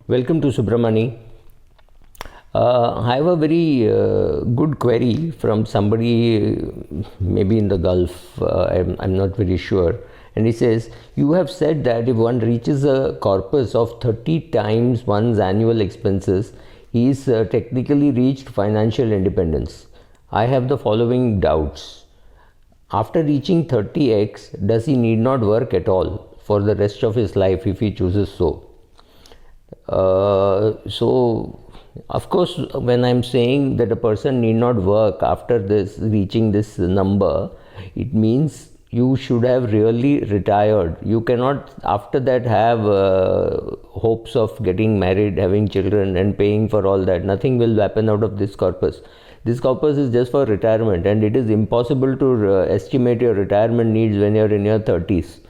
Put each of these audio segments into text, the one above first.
Welcome to Subramani. I have a very good query from somebody, maybe in the Gulf. I'm not very sure. And he says, you have said that if one reaches a corpus of 30 times one's annual expenses, he is technically reached financial independence. I have the following doubts. After reaching 30x, does he need not work at all for the rest of his life if he chooses so? So of course, when I'm saying that a person need not work after this reaching this number, it means you should have really retired. You cannot after that have hopes of getting married, having children and paying for all that. Nothing will happen out of this corpus. This corpus is just for retirement, and it is impossible to estimate your retirement needs when you're in your 30s.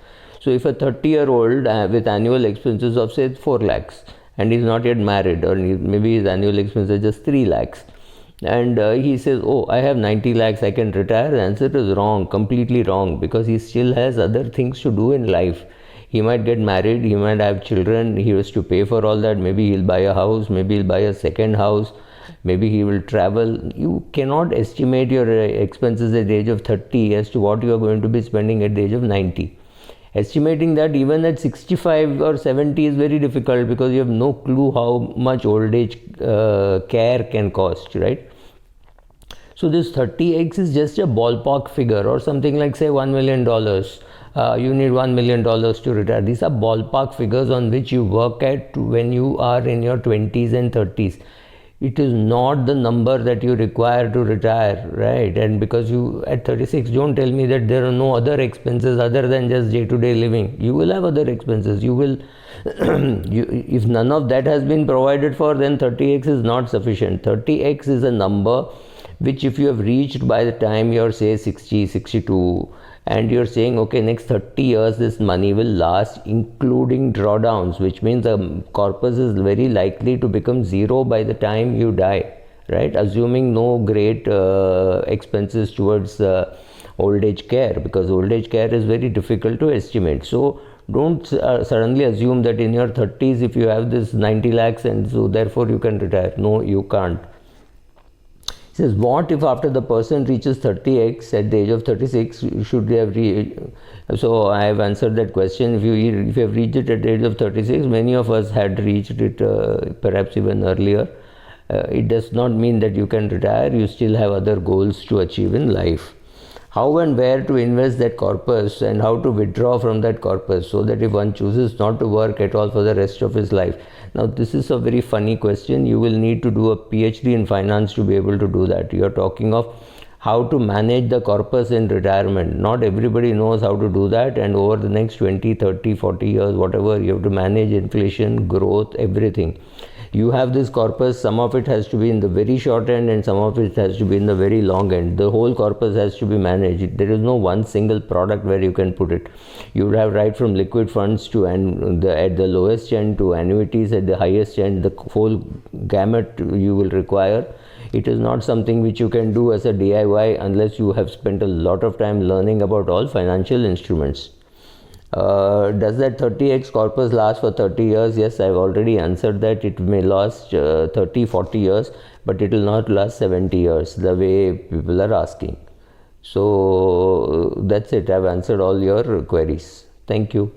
So if a 30-year-old with annual expenses of say 4 lakhs and he's not yet married, or maybe his annual expenses are just 3 lakhs, and he says, oh, I have 90 lakhs, I can retire, the answer is wrong, completely wrong, because he still has other things to do in life. He might get married, he might have children, he has to pay for all that. Maybe he'll buy a house, maybe he'll buy a second house, maybe he will travel. You cannot estimate your expenses at the age of 30 as to what you are going to be spending at the age of 90. Estimating that even at 65 or 70 is very difficult, because you have no clue how much old age care can cost, right? So this 30x is just a ballpark figure, or something like say $1 million. You need $1 million to retire. These are ballpark figures on which you work at when you are in your 20s and 30s. It is not the number that you require to retire, right? And because you at 36, don't tell me that there are no other expenses other than just day-to-day living. You will have other expenses. You will if none of that has been provided for, then 30x is not sufficient. 30x is a number which if you have reached by the time you're say 60, 62, and you're saying, okay, next 30 years this money will last, including drawdowns, which means the corpus is very likely to become zero by the time you die, right? Assuming no great expenses towards old age care, because old age care is very difficult to estimate. So don't suddenly assume that in your 30s, if you have this 90 lakhs and so therefore you can retire. No, you can't. Says, what if after the person reaches 30x at the age of 36, should they have reached? So I have answered that question. If you have reached it at the age of 36, many of us had reached it perhaps even earlier. It does not mean that you can retire. You still have other goals to achieve in life. How and where to invest that corpus, and how to withdraw from that corpus, so that if one chooses not to work at all for the rest of his life. Now this is a very funny question. You will need to do a PhD in finance to be able to do that. You are talking of how to manage the corpus in retirement. Not everybody knows how to do that, and over the next 20, 30, 40 years, whatever, you have to manage inflation, growth, everything. You have this corpus, some of it has to be in the very short end and some of it has to be in the very long end. The whole corpus has to be managed. There is no one single product where you can put it. You would have right from liquid funds to at the lowest end to annuities at the highest end. The whole gamut you will require. It is not something which you can do as a DIY unless you have spent a lot of time learning about all financial instruments. Does that 30x corpus last for 30 years? Yes, I've already answered that. It may last 30, 40 years, but it will not last 70 years the way people are asking. So that's it. I've answered all your queries. Thank you.